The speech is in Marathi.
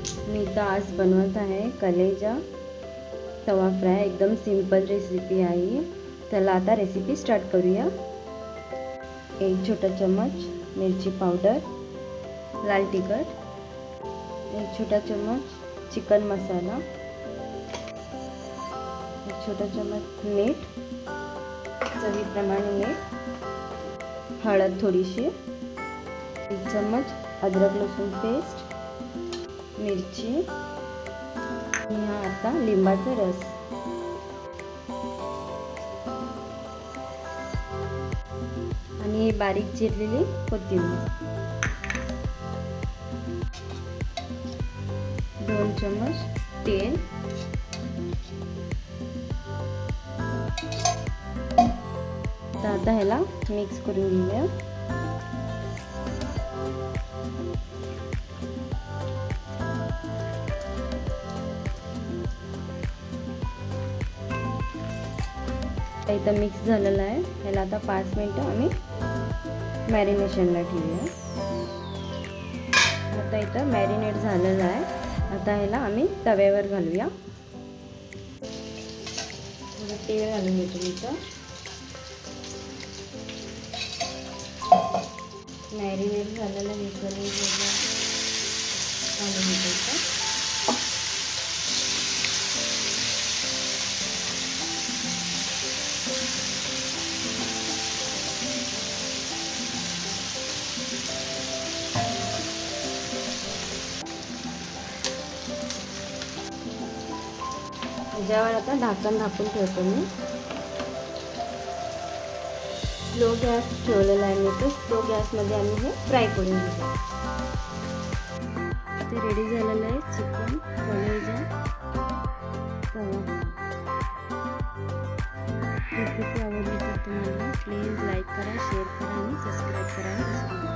मी इथं आज बनवत आहे कलेजा तवा फ्राय। एकदम सिंपल रेसिपी आहे। चला आता रेसिपी स्टार्ट करूया। 1 छोटा चम्मच मिरची पावडर, लाल तिखट, 1 छोटा चम्मच चिकन मसाला, 1 छोटा चम्मच मीठ, चवीप्रमाणे मीठ, हळद थोडीशी, 1 चम्मच अदरक लसूण पेस्ट, मिरची, हा आता लिंबाचा रस, आणि हे बारीक चिरलेली कोथिंबीर, 2 चम्मच तेल, तर आता ह्याला मिक्स करून घेऊया। इथं मिक्स झालेलं आहे। ह्याला आता 5 मिनिटं आम्ही मॅरिनेशनला ठेवूया। आता इथं मॅरिनेट झालेलं आहे। आता ह्याला आम्ही तव्यावर घालूया। थोडं तेल घालून घेतो इथं। मॅरिनेट झालेलं मिसळून घालून घेतो इथं। ह्याच्यावर आता झाकण झाकून ठेवतो मी। स्लो गॅस ठेवलेला आहे मी, तर स्लो गॅसमध्ये आम्ही हे फ्राय करून घेऊ। ते रेडी झालेलं आहे चिकन कलेजा तवा। रेसिपी आवडली तर तुम्हाला प्लीज लाईक करा, शेअर करा आणि सबस्क्राईब करा।